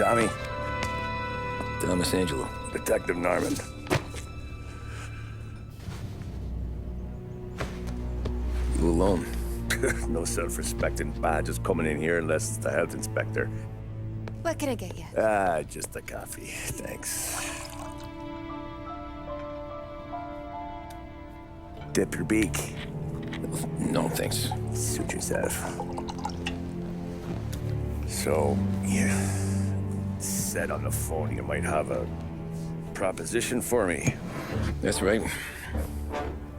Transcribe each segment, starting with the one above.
Tommy. Thomas Angelo. Detective Norman. You alone? No self-respecting badges coming in here unless it's the health inspector. What can I get you? Just a coffee. Thanks. Dip your beak. No, thanks. Suit yourself. So, you said on the phone you might have a proposition for me. That's right.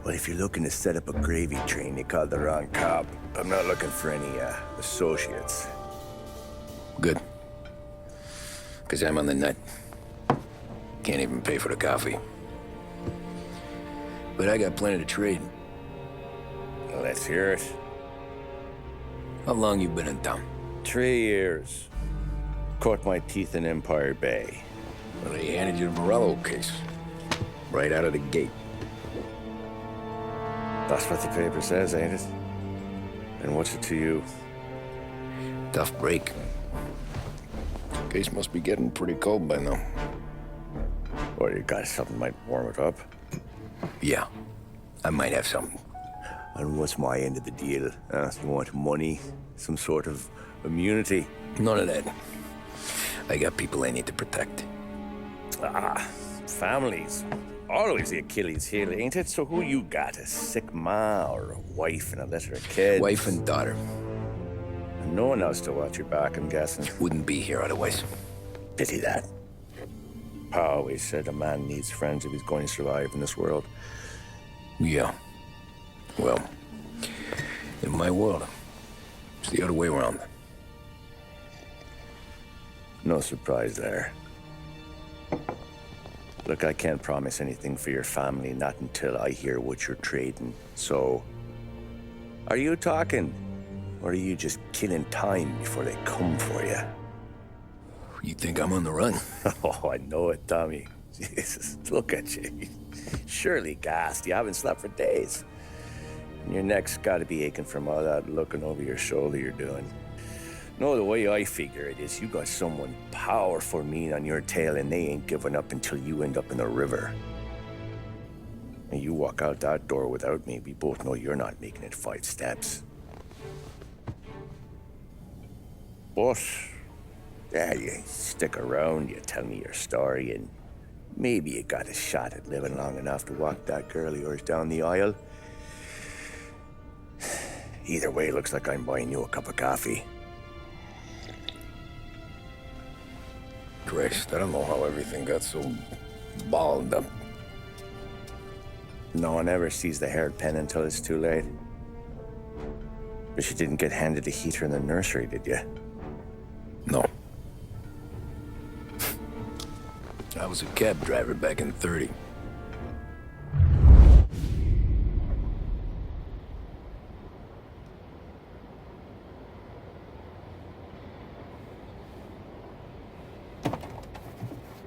Well, if you're looking to set up a gravy train, you called the wrong cop. I'm not looking for any, associates. Good. Because I'm on the nut. Can't even pay for the coffee. But I got plenty to trade. Well, let's hear it. How long you been in town? 3 years. Caught my teeth in Empire Bay. Well, they handed you the Morello case. Right out of the gate. That's what the paper says, ain't it? And what's it to you? Tough break. Case must be getting pretty cold by now. Or you got something might warm it up? Yeah, I might have something. And what's my end of the deal? You want money? Some sort of immunity? None of that. I got people I need to protect. Families. Always the Achilles heel, ain't it? So who you got? A sick ma or a wife and a litter of kids? Wife and daughter. And no one else to watch your back, I'm guessing. Wouldn't be here otherwise. Pity that. Pa always said a man needs friends if he's going to survive in this world. Yeah. Well, in my world, it's the other way around. No surprise there. Look, I can't promise anything for your family, not until I hear what you're trading. So, are you talking? Or are you just killing time before they come for you? You think I'm on the run? Oh, I know it, Tommy. Jesus, look at you. Surely gassed. You haven't slept for days. And your neck's got to be aching from all that looking over your shoulder you're doing. No, the way I figure it is you got someone powerful mean on your tail and they ain't giving up until you end up in the river. And you walk out that door without me, we both know you're not making it 5 steps. But, yeah, you stick around, you tell me your story, and maybe you got a shot at living long enough to walk that girl of yours down the aisle. Either way, looks like I'm buying you a cup of coffee. Christ, I don't know how everything got so balled up. No one ever sees the haired pen until it's too late. But you didn't get handed a heater in the nursery, did you? No. I was a cab driver back in '30.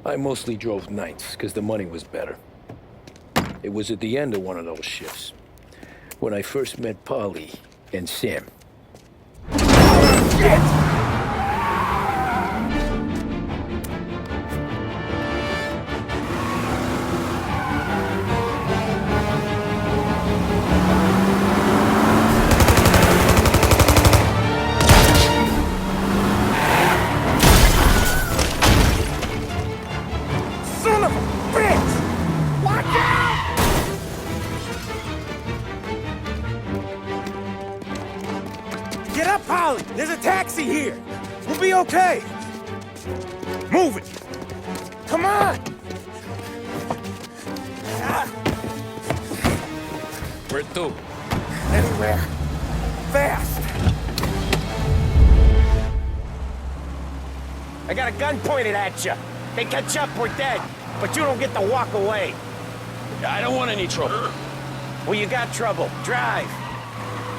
I mostly drove nights, because the money was better. It was at the end of one of those shifts, when I first met Polly and Sam. Get up, Polly! There's a taxi here! We'll be okay! Move it! Come on! Where to? Anywhere. Fast! I got a gun pointed at you. They catch up, we're dead. But you don't get to walk away. I don't want any trouble. Well, you got trouble. Drive.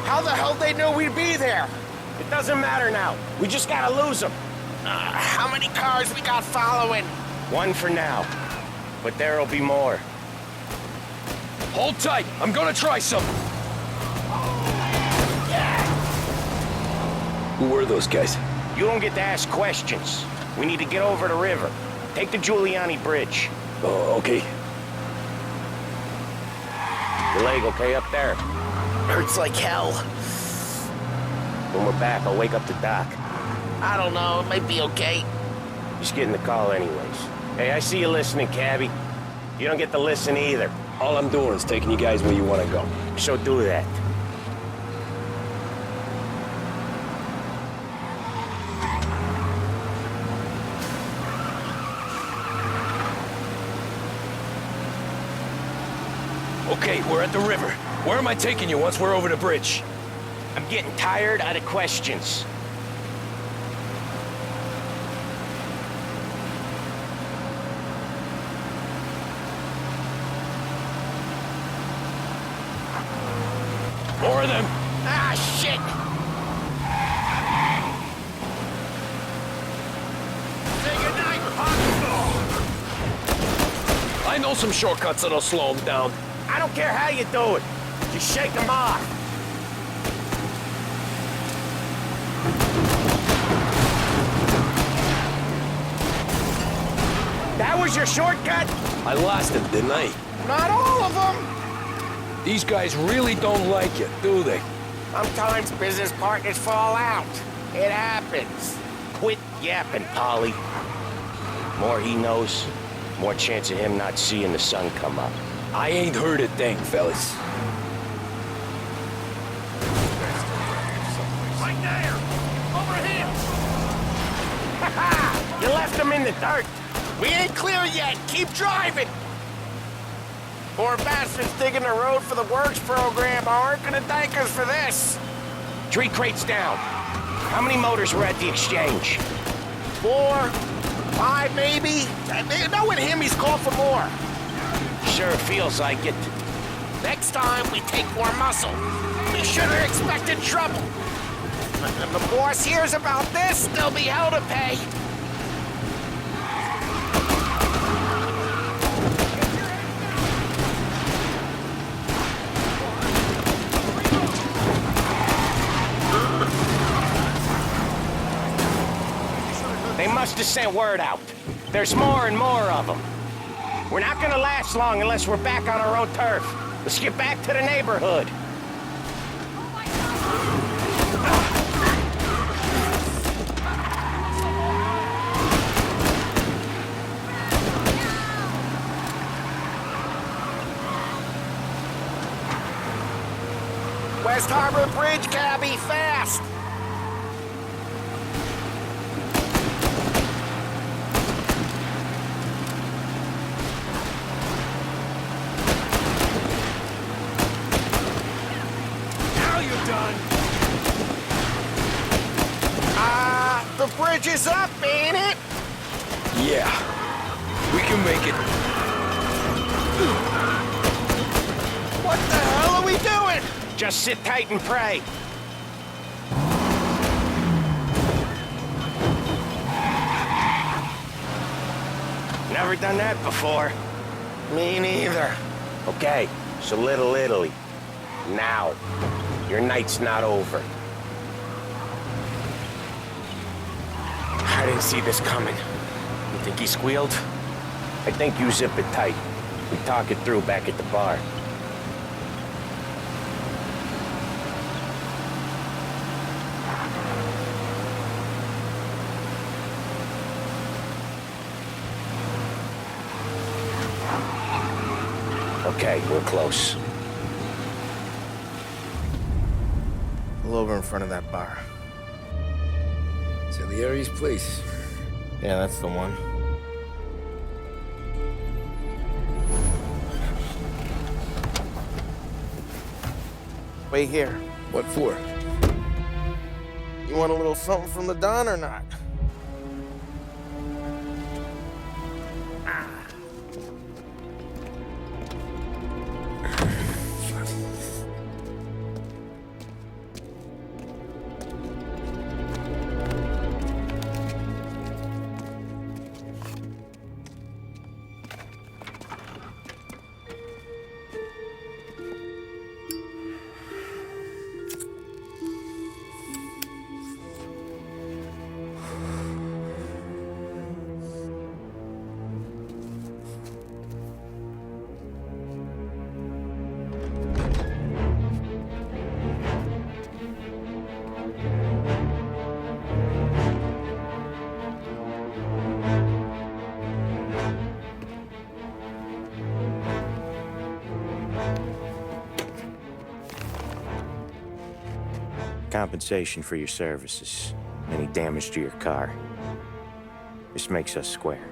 How the hell they knew we'd be there? It doesn't matter now. We just gotta lose them. How many cars we got following? One for now. But there'll be more. Hold tight. I'm gonna try something. Who were those guys? You don't get to ask questions. We need to get over the river. Take the Giuliani Bridge. Oh, okay. Your leg okay up there? Hurts like hell. When we're back, I'll wake up the doc. I don't know, it might be okay. Just getting the call anyways. Hey, I see you listening, cabbie. You don't get to listen either. All I'm doing is taking you guys where you want to go. So do that. Okay, we're at the river. Where am I taking you once we're over the bridge? I'm getting tired of the questions. More of them. Ah, shit! Say goodnight, Hawk! I know some shortcuts that'll slow them down. I don't care how you do it. Just shake them off. That was your shortcut? I lost him, didn't I? Not all of them. These guys really don't like it, do they? Sometimes business partners fall out. It happens. Quit yapping, Polly. More he knows, more chance of him not seeing the sun come up. I ain't heard a thing, fellas. Right there! Over here! Ha! You left him in the dirt. We ain't clear yet! Keep driving! Poor bastards digging the road for the works program aren't gonna thank us for this. 3 crates down. How many motors were at the exchange? 4, 5 maybe? Knowing him, he's called for more. Sure feels like it. Next time, we take more muscle. We should have expected trouble. If the boss hears about this, there'll be hell to pay. They must have sent word out. There's more and more of them. We're not gonna last long unless we're back on our own turf. Let's get back to the neighborhood. West Harbor Bridge, cabbie, fast! Now you're done! The bridge is up, ain't it? Yeah. We can make it. What the hell are we doing? Just sit tight and pray. Never done that before. Me neither. Okay, so Little Italy. Now. Your night's not over. I didn't see this coming. You think he squealed? I think you zip it tight. We talk it through back at the bar. Okay, we're close. Pull over in front of that bar. Salieri's place. Yeah, that's the one. Wait here. What for? You want a little something from the Don or not? Compensation for your services. Any damage to your car. This makes us square.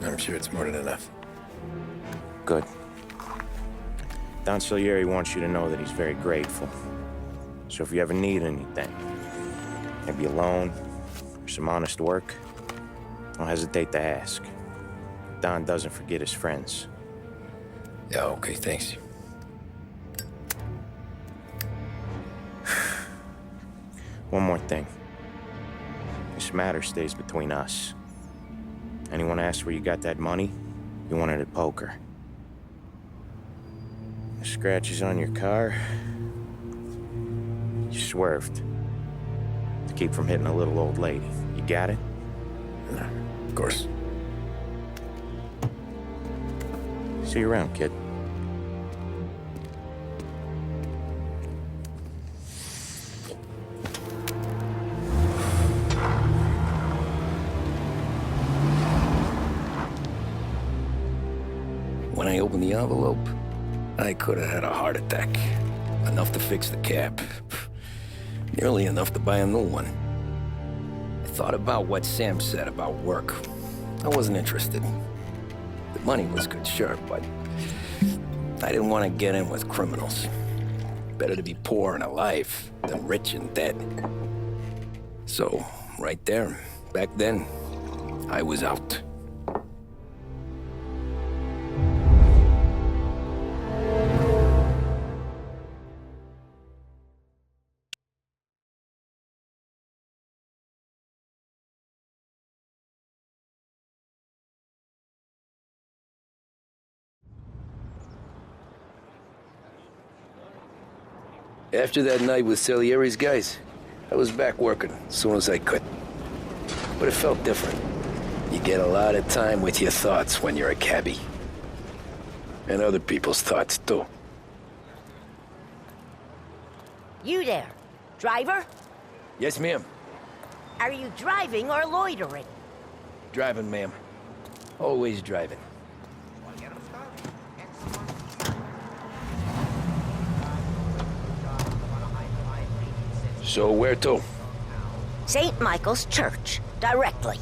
I'm sure it's more than enough. Good. Don Salieri wants you to know that he's very grateful. So if you ever need anything, maybe a loan or some honest work, don't hesitate to ask. Don doesn't forget his friends. Yeah, okay, thanks. One more thing. This matter stays between us. Anyone asks where you got that money, you won it at poker. The scratches on your car, you swerved to keep from hitting a little old lady. You got it? Of course. See you around, kid. When I opened the envelope, I could have had a heart attack. Enough to fix the cab. Nearly enough to buy a new one. I thought about what Sam said about work. I wasn't interested. The money was good, sure, but I didn't want to get in with criminals. Better to be poor and alive than rich and dead. So, right there, back then, I was out. After that night with Salieri's guys, I was back working as soon as I could. But it felt different. You get a lot of time with your thoughts when you're a cabbie. And other people's thoughts, too. You there, driver? Yes, ma'am. Are you driving or loitering? Driving, ma'am. Always driving. So where to? St. Michael's Church, directly.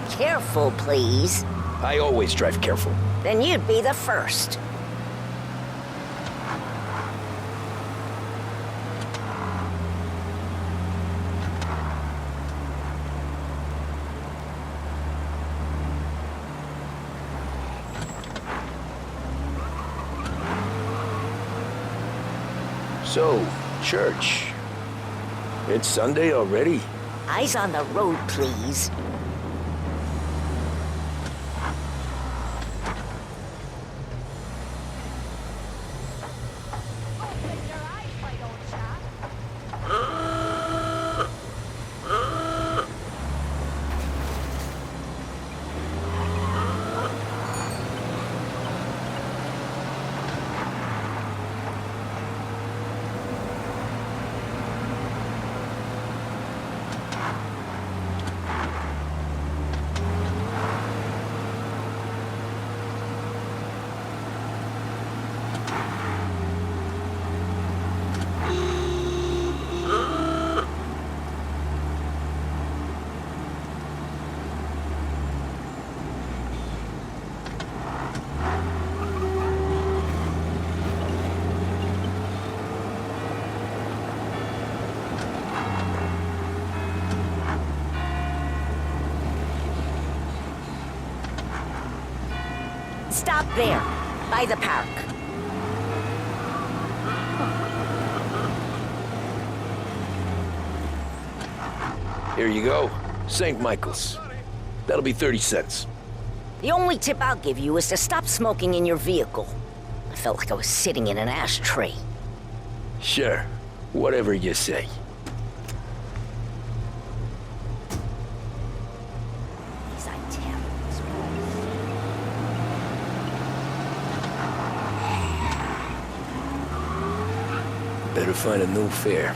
Careful, please. I always drive careful. Then you'd be the first. So, church. It's Sunday already? Eyes on the road, please. Stop there, by the park. Here you go. St. Michael's. That'll be 30 cents. The only tip I'll give you is to stop smoking in your vehicle. I felt like I was sitting in an ashtray. Sure. Whatever you say. These Italians. Better find a new fare.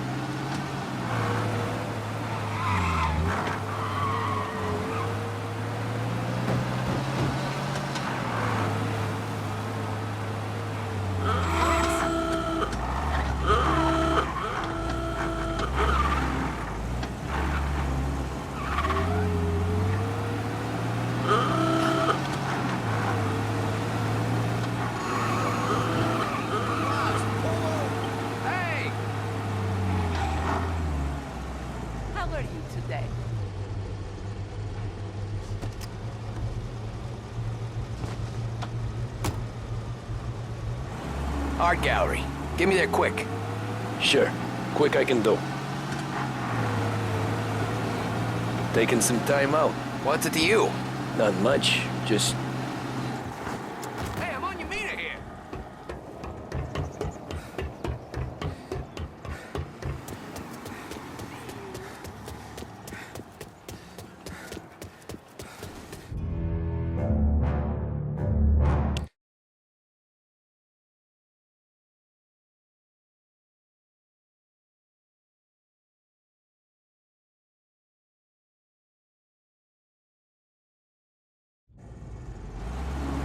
you today. Art gallery. Get me there quick. Sure. Quick I can do. Taking some time out. What's it to you? Not much. Just... Hey, I'm on your meter here.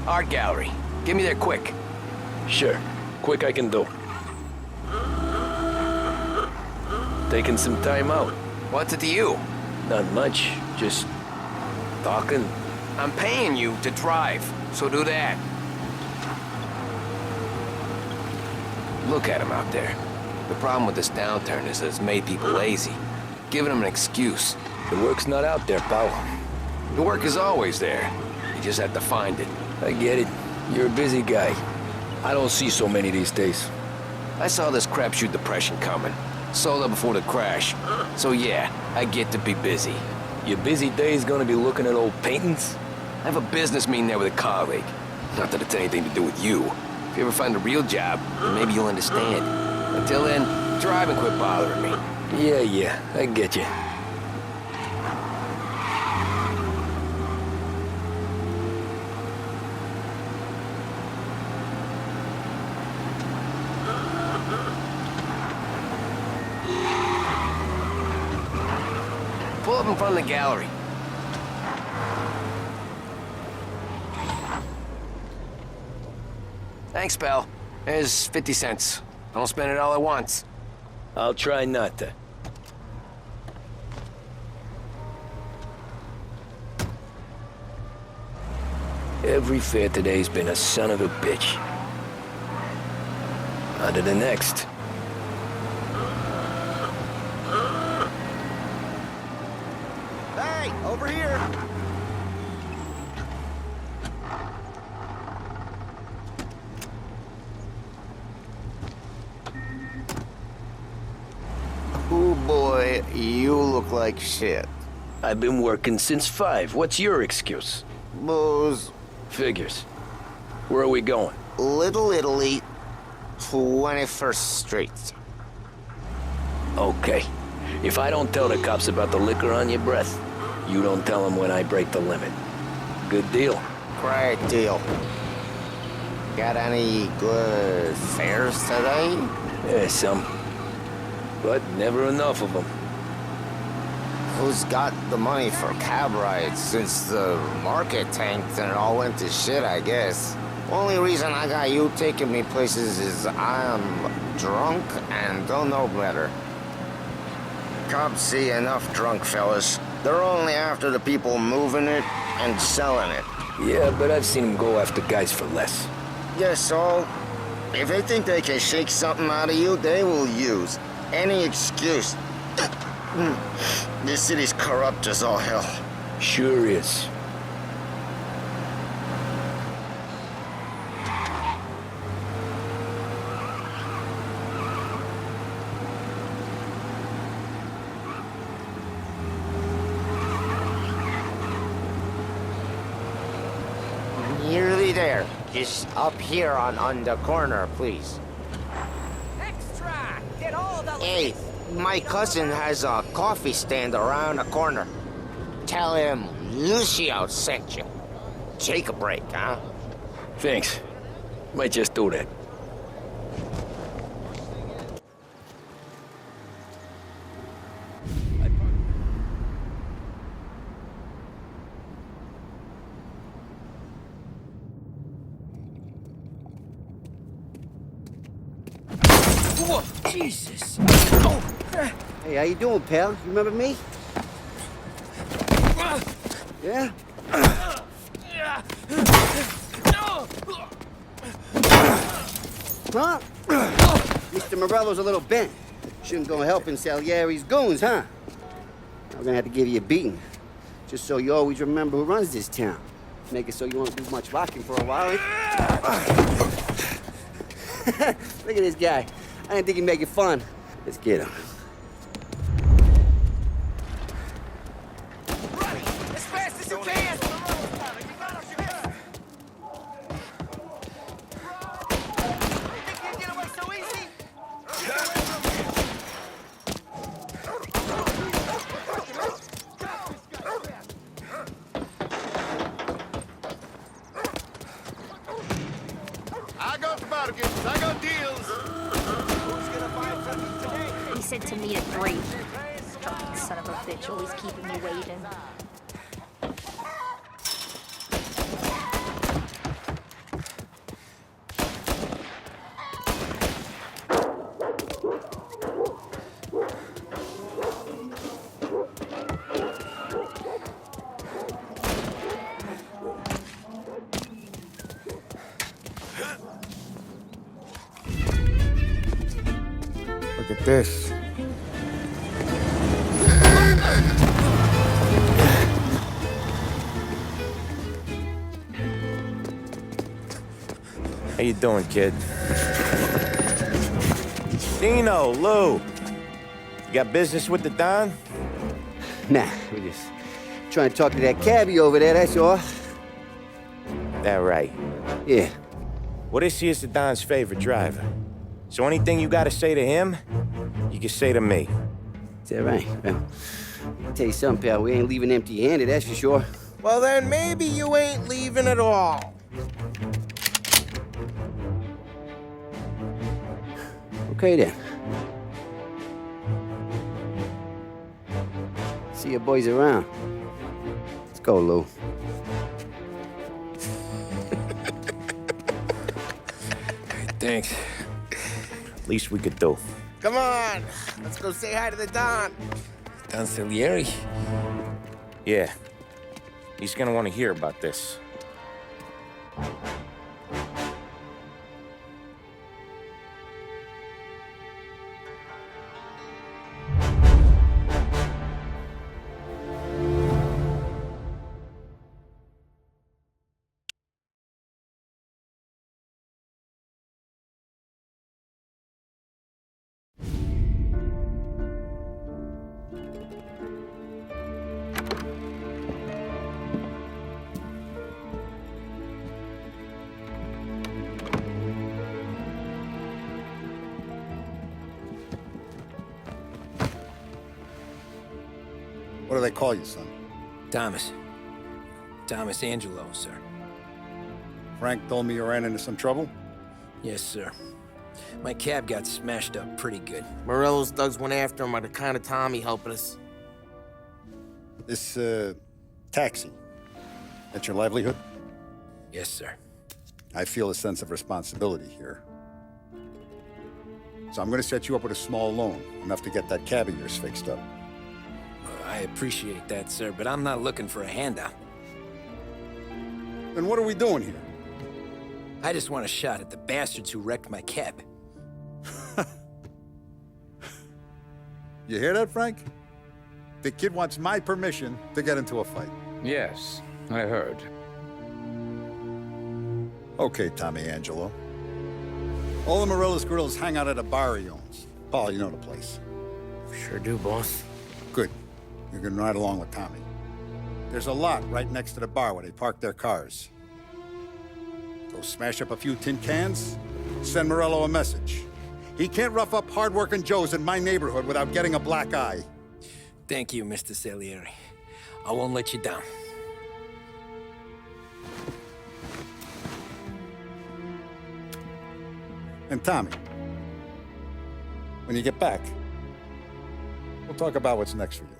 Art gallery. Get me there quick. Sure. Quick I can do. Taking some time out. What's it to you? Not much. Just... talking. I'm paying you to drive, so do that. Look at him out there. The problem with this downturn is that it's made people lazy. Giving them an excuse. The work's not out there, pal. The work is always there. You just have to find it. I get it. You're a busy guy. I don't see so many these days. I saw this crapshoot depression coming. Sold up before the crash. So yeah, I get to be busy. Your busy day's gonna be looking at old paintings? I have a business meeting there with a colleague. Not that it's anything to do with you. If you ever find a real job, then maybe you'll understand. Until then, drive and quit bothering me. Yeah, I get you. Pull up in front of the gallery. Thanks, pal. There's 50 cents. Don't spend it all at once. I'll try not to. Every fare today's been a son of a bitch. On to the next. Hey, over here. Oh boy, you look like shit. I've been working since 5. What's your excuse? Booze, Figures. Where are we going? Little Italy, 21st Street. Okay. If I don't tell the cops about the liquor on your breath, you don't tell them when I break the limit. Good deal. Great deal. Got any good fares today? Yeah, some. But never enough of them. Who's got the money for cab rides since the market tanked and it all went to shit, I guess? Only reason I got you taking me places is I'm drunk and don't know better. Cops see enough drunk fellas. They're only after the people moving it and selling it. Yeah, but I've seen them go after guys for less. Yes, so if they think they can shake something out of you, they will use any excuse. This city's corrupt as all hell. Sure is. Nearly there. Just up here on the corner, please. Extra! Get all the... Hey, my cousin has a coffee stand around the corner. Tell him Lucio sent you. Take a break, huh? Thanks. Might just do that. Jesus! Hey, how you doing, pal? You remember me? Yeah? Huh? Mr. Morello's a little bent. Shouldn't go helping Salieri's goons, huh? Now We're gonna have to give you a beating. Just so you always remember who runs this town. Make it so you won't do much rocking for a while. Look at this guy. I didn't think he'd make it fun. Let's get him. As fast as you can! Think you'd get away so easy? I got bargains, I got deals. Who's gonna buy from me today? He said to meet at 3. Fucking son of a bitch, always keeping me waiting. Look at this. How you doing, kid? Dino, Lou. You got business with the Don? Nah, we just trying to talk to that cabbie over there, that's all. That right. Yeah. Well, this here's the Don's favorite driver. So anything you gotta say to him, you can say to me. Is that right? Well, I'll tell you something, pal. We ain't leaving empty-handed, that's for sure. Well, then maybe you ain't leaving at all. Okay, then. See your boys around. Let's go, Lou. Thanks. Least we could do. Come on, let's go say hi to the Don. Don Salieri? Yeah. He's gonna want to hear about this. What do they call you, son? Thomas. Thomas Angelo, sir. Frank told me you ran into some trouble? Yes, sir. My cab got smashed up pretty good. Morello's thugs went after him on account of Tommy helping us. This, taxi. That's your livelihood? Yes, sir. I feel a sense of responsibility here. So I'm gonna set you up with a small loan, enough to get that cab of yours fixed up. I appreciate that, sir, but I'm not looking for a handout. Then what are we doing here? I just want a shot at the bastards who wrecked my cab. You hear that, Frank? The kid wants my permission to get into a fight. Yes, I heard. Okay, Tommy Angelo. All the Morello's girls hang out at a bar he owns. Paul, you know the place. Sure do, boss. Good. You can ride along with Tommy. There's a lot right next to the bar where they park their cars. Go smash up a few tin cans, send Morello a message. He can't rough up hard-working Joes in my neighborhood without getting a black eye. Thank you, Mr. Salieri. I won't let you down. And Tommy, when you get back, we'll talk about what's next for you.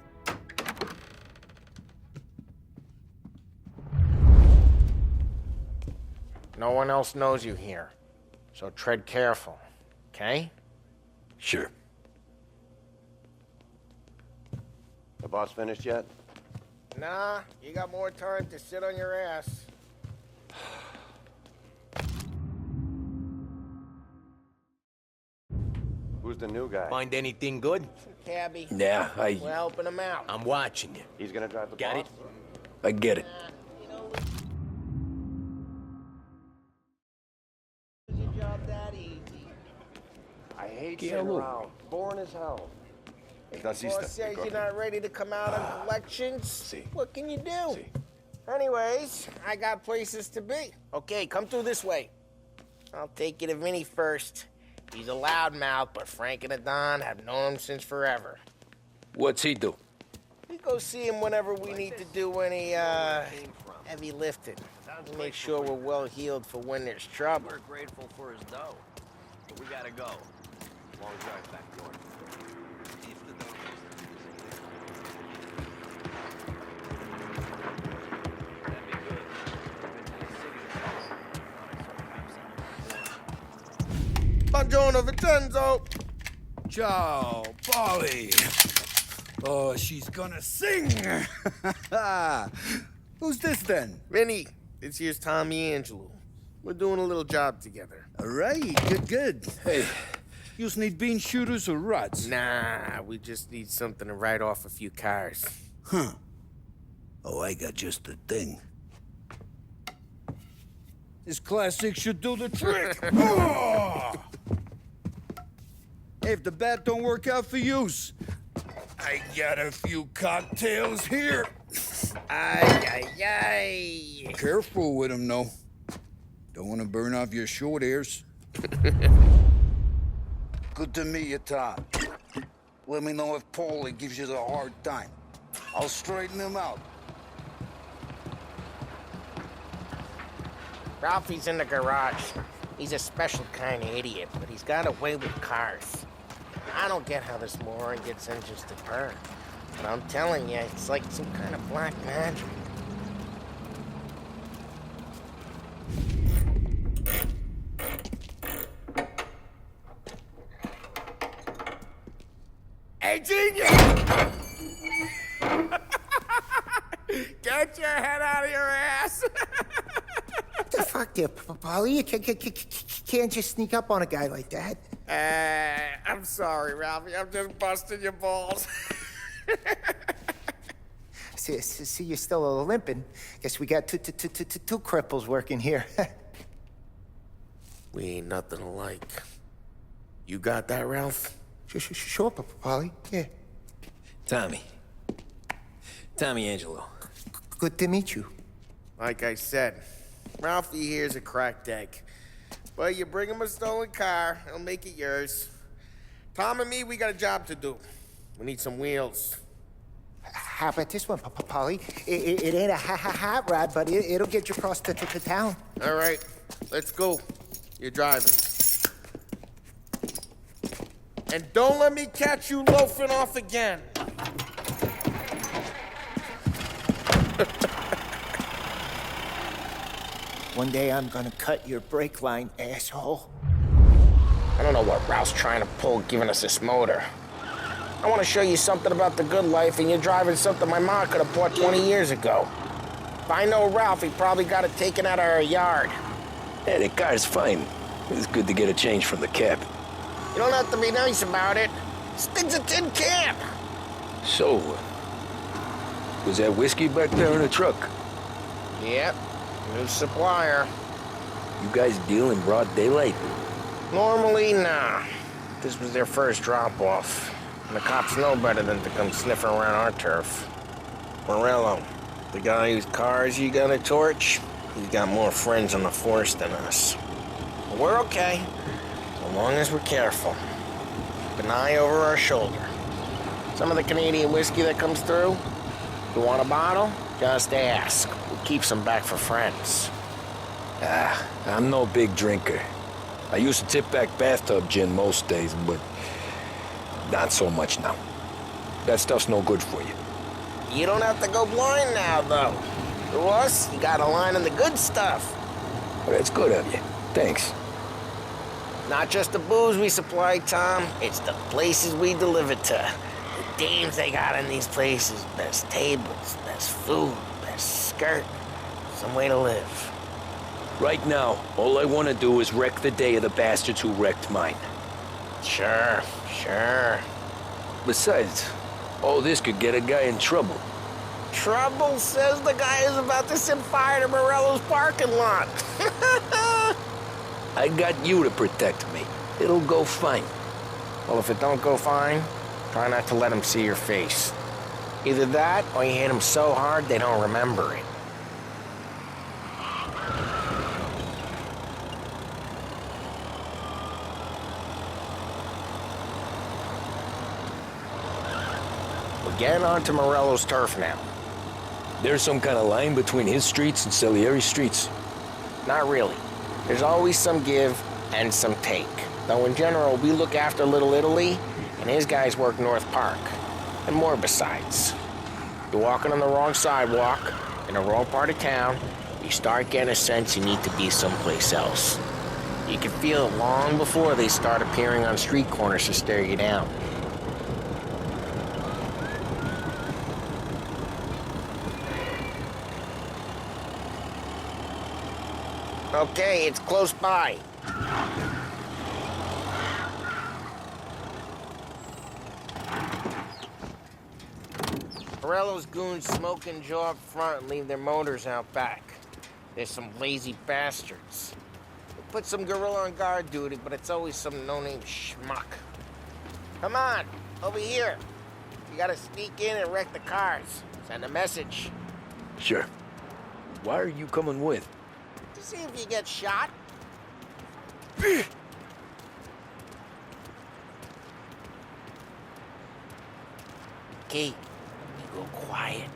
No one else knows you here, so tread careful, okay? Sure. The boss finished yet? Nah, you got more time to sit on your ass. Who's the new guy? Find anything good? Cabby. Yeah, We're helping him out. I'm watching you. He's gonna drive the Got boss? it? I get it. I hate sitting around. Boring as hell. Boss says you're not ready to come out on collections. What can you do? Anyways, I got places to be. Okay, come through this way. I'll take you to Vinny first. He's a loudmouth, but Frank and the Don have known him since forever. What's he do? We go see him whenever we need to do any, heavy lifting. We make sure we're well healed for when there's trouble. We're grateful for his dough, but we gotta go. Long drive back north. Buongiorno, Vincenzo. Ciao, Polly. Oh, she's gonna sing. Who's this then? Vinny, this here's Tommy Angelo. We're doing a little job together. All right, good. Hey, you need bean shooters or rods? Nah, we just need something to write off a few cars. Huh. Oh, I got just the thing. This classic should do the trick. Oh! Hey, if the bat don't work out for yous, I got a few cocktails here. Ay, ay, ay. Careful with them, though. Don't want to burn off your short hairs. Good to meet you, Tom. Let me know if Paulie gives you the hard time. I'll straighten him out. Ralphie's in the garage. He's a special kind of idiot, but he's got a way with cars. I don't get how this moron gets engines to burn. But I'm telling you, it's like some kind of black magic. Hey, genius! Get your head out of your ass! What the fuck there, Polly? You can't just sneak up on a guy like that. I'm sorry, Ralphie. I'm just busting your balls. See, you're still limping. Guess we got two cripples working here. We ain't nothing alike. You got that, Ralph? Sure, Polly. Yeah. Tommy Angelo. Good to meet you. Like I said, Ralphie here's a cracked egg. But you bring him a stolen car, he'll make it yours. Tom and me, we got a job to do. We need some wheels. How about this one, Polly? It ain't a hot rod, but it'll get you across to town. All right, let's go. You're driving. And don't let me catch you loafing off again. One day I'm gonna cut your brake line, asshole. I don't know what Ralph's trying to pull giving us this motor. I want to show you something about the good life, and you're driving something my mom could have bought 20 years ago. If I know Ralph, he probably got it taken out of our yard. Yeah, the car's fine. It's good to get a change from the cab. You don't have to be nice about it. Stig's a tin can. So, was that whiskey back there in the truck? Yep, new supplier. You guys deal in broad daylight? Normally, nah. This was their first drop-off. And the cops know better than to come sniffing around our turf. Morello, the guy whose cars you got a torch, he's got more friends on the force than us. But we're okay, so long as we're careful. Keep an eye over our shoulder. Some of the Canadian whiskey that comes through, if you want a bottle, just ask. We'll keep some back for friends. I'm no big drinker. I used to tip back bathtub gin most days, but not so much now. That stuff's no good for you. You don't have to go blind now, though. To us, you got a line on the good stuff. Well, that's good of you. Thanks. Not just the booze we supply, Tom. It's the places we deliver to. The dames they got in these places. Best tables, best food, best skirt. Some way to live. Right now, all I want to do is wreck the day of the bastards who wrecked mine. Sure, sure. Besides, all this could get a guy in trouble. Trouble says the guy is about to set fire to Morello's parking lot. I got you to protect me. It'll go fine. Well, if it don't go fine, try not to let him see your face. Either that, or you hit him so hard they don't remember it. We're getting onto Morello's turf now. There's some kind of line between his streets and Salieri's streets. Not really. There's always some give and some take. Though in general, we look after Little Italy, and his guys work North Park. And more besides. You're walking on the wrong sidewalk, in the wrong part of town, you start getting a sense you need to be someplace else. You can feel it long before they start appearing on street corners to stare you down. Okay, it's close by. Morello's goons smoke and jaw up front and leave their motors out back. There's some lazy bastards. We put some gorilla on guard duty, but it's always some no-name schmuck. Come on, over here. You gotta sneak in and wreck the cars. Send a message. Sure. Why are you coming with? To see if you get shot. Key, you go quiet.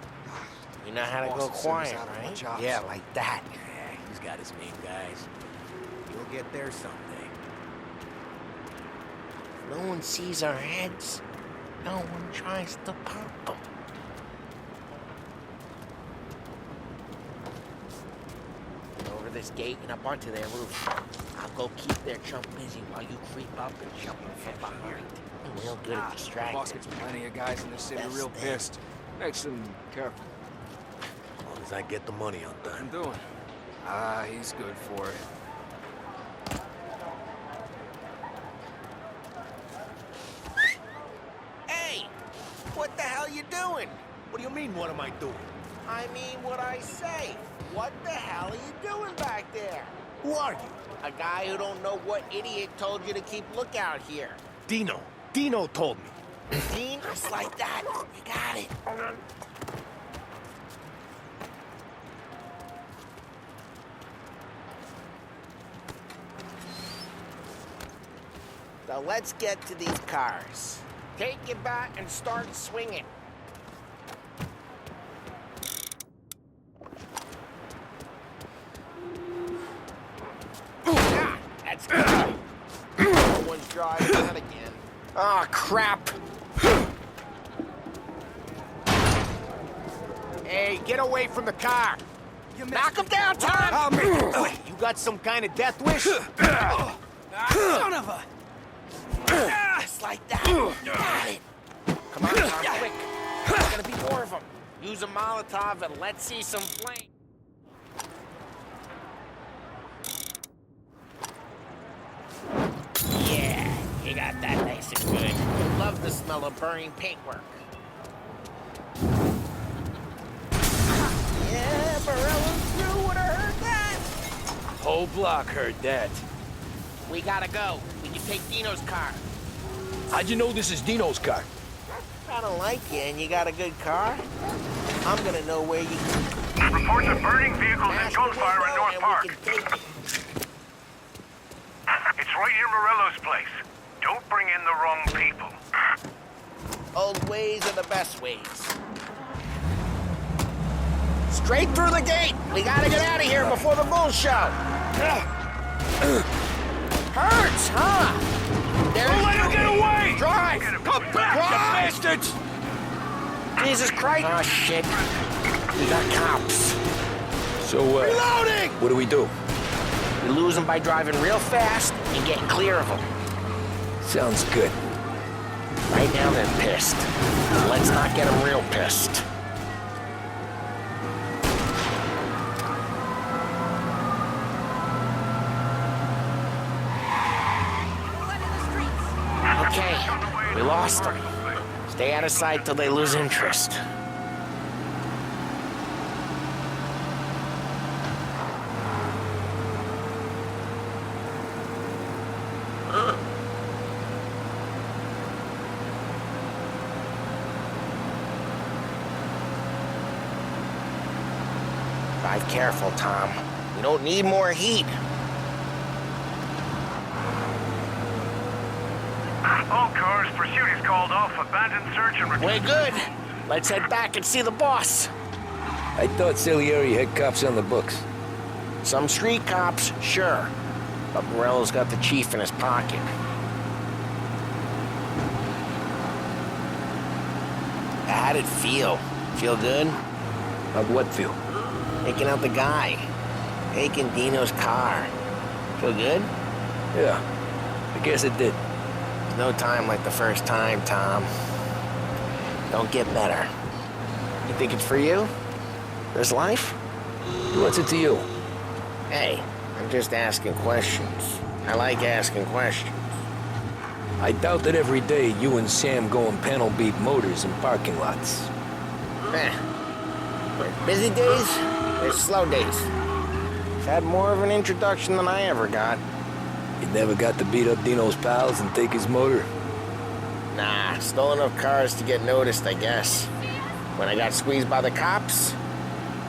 You know how to go quiet, right? Yeah, like that. Yeah, he's got his main guys. You'll get there someday. No one sees our heads. No one tries to pop them. Over this gate and up onto their roof. I'll go keep their chump busy while you creep up and jump them from behind. I'm real good at distracting. Boss gets plenty of guys in the city real pissed. Makes them careful. As long as I get the money on time. I'm doing. He's good for it. Hey! What the hell you doing? What do you mean, what am I doing? I mean what I say. What the hell are you doing back there? Who are you? A guy who don't know what idiot told you to keep lookout here. Dino. Dino told me. Dean, just like that. You got it. So let's get to these cars. Take your bat and start swinging. Ah, that's good. No one's driving that again. Oh, crap. Hey, get away from the car! Knock him down, Tom! You got some kind of death wish? Son of a... Just like that. You got it. Come on, Tom, quick. There's gonna be more of them. Use a Molotov and let's see some flame. Yeah, you got that nice and good. You'll love the smell of burning paintwork. Yeah, Morello's crew would have heard that. Whole block heard that. We gotta go. We can take Dino's car. How'd you know this is Dino's car? I don't like you and you got a good car. I'm gonna know where you can... Reports of burning vehicles and gunfire in North Park. It's right near Morello's place. Don't bring in the wrong people. Old ways are the best ways. Straight through the gate! We gotta get out of here before the bull show! Hurts, huh? There's Don't let him get away! Drive! Come back, Drive! you bastards! Jesus Christ! Oh, shit. We got cops. So, Reloading! what do we do? We lose them by driving real fast and getting clear of them. Sounds good. Right now, they're pissed. Let's not get them real pissed. We lost them. Stay out of sight till they lose interest. Drive careful, Tom. We don't need more heat. All cars, pursuit is called off. Abandoned search and We're good. Let's head back and see the boss. I thought Salieri had cops on the books. Some street cops, sure. But Morello's got the chief in his pocket. How'd it feel? Feel good? How'd what feel? Taking out the guy. Taking Dino's car. Feel good? Yeah, I guess it did. There's no time like the first time, Tom. Don't get better. You think it's for you? This life? What's it to you? Hey, I'm just asking questions. I like asking questions. I doubt that every day you and Sam go and panel beat motors in parking lots. There's busy days, there's slow days. I've had more of an introduction than I ever got. You never got to beat up Dino's pals and take his motor? Nah, stole enough cars to get noticed, I guess. When I got squeezed by the cops,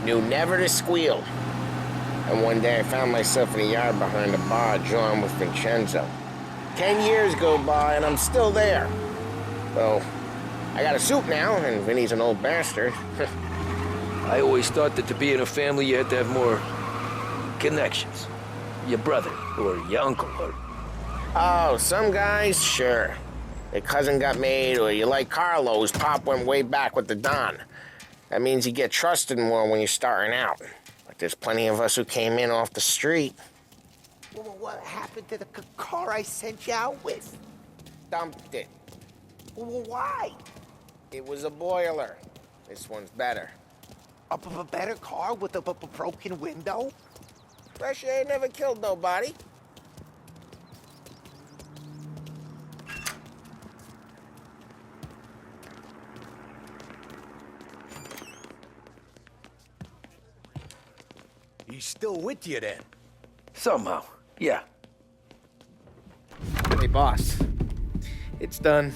knew never to squeal. And one day I found myself in a yard behind a bar drawn with Vincenzo. 10 years go by and I'm still there. So, I got a suit now, and Vinny's an old bastard. I always thought that to be in a family you had to have more connections. Your brother, or your uncle, or... Oh, some guys, sure. Their cousin got made, or you like Carlos, Pop went way back with the Don. That means you get trusted more when you're starting out. But there's plenty of us who came in off the street. Well, what happened to the car I sent you out with? Dumped it. Well, why? It was a boiler. This one's better. A better car with a broken window? Fresh air never killed nobody. He's still with you then? Somehow, yeah. Hey, boss. It's done.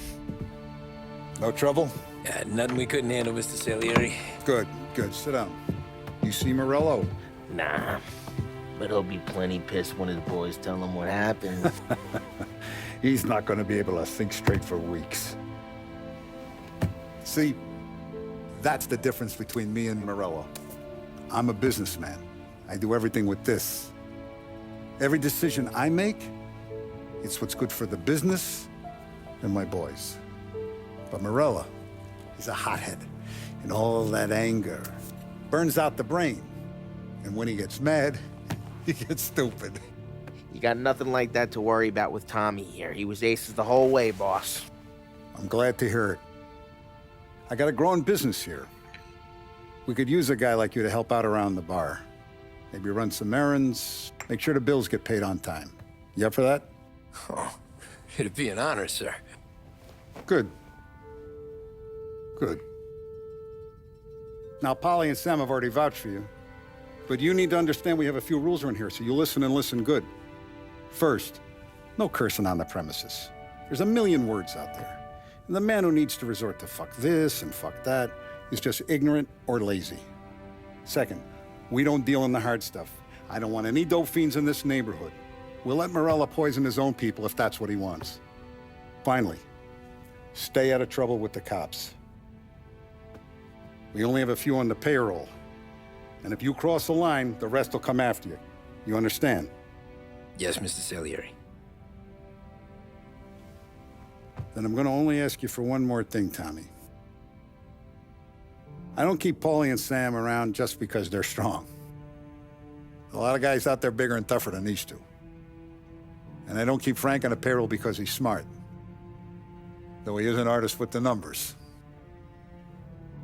No trouble? Yeah, nothing we couldn't handle, Mr. Salieri. Good, good. Sit down. You see Morello? Nah. But he'll be plenty pissed when his boys tell him what happened. He's not going to be able to think straight for weeks. See, that's the difference between me and Morello. I'm a businessman. I do everything with this. Every decision I make, it's what's good for the business and my boys. But Morello, he's a hothead. And all that anger burns out the brain. And when he gets mad, he gets stupid. You got nothing like that to worry about with Tommy here. He was aces the whole way, boss. I'm glad to hear it. I got a growing business here. We could use a guy like you to help out around the bar. Maybe run some errands, make sure the bills get paid on time. You up for that? Oh, it'd be an honor, sir. Good. Good. Now, Polly and Sam have already vouched for you. But you need to understand we have a few rules around here, so you listen and listen good. First, no cursing on the premises. There's a million words out there. And the man who needs to resort to fuck this and fuck that is just ignorant or lazy. Second, we don't deal in the hard stuff. I don't want any dope fiends in this neighborhood. We'll let Morello poison his own people if that's what he wants. Finally, stay out of trouble with the cops. We only have a few on the payroll. And if you cross the line, the rest will come after you. You understand? Yes, Mr. Salieri. Then I'm going to only ask you for one more thing, Tommy. I don't keep Paulie and Sam around just because they're strong. A lot of guys out there bigger and tougher than these two. And I don't keep Frank on the payroll because he's smart. Though he is an artist with the numbers.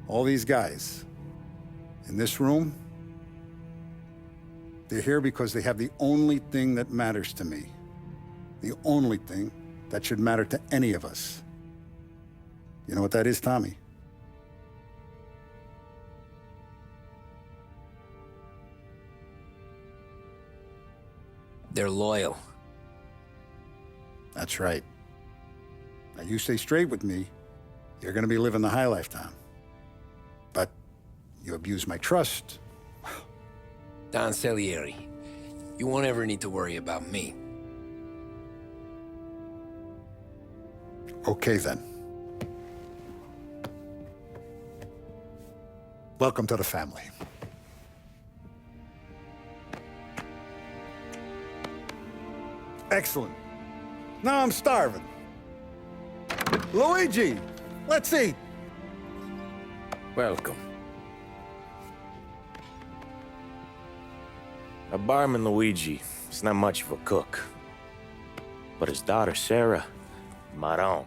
All these guys in this room, they're here because they have the only thing that matters to me. The only thing that should matter to any of us. You know what that is, Tommy? They're loyal. That's right. Now, you stay straight with me, you're gonna be living the high life, Tom. But you abuse my trust. Don Salieri, you won't ever need to worry about me. Okay, then. Welcome to the family. Excellent. Now I'm starving. Luigi, let's eat. Welcome. Our barman Luigi is not much of a cook. But his daughter Sarah, Maron.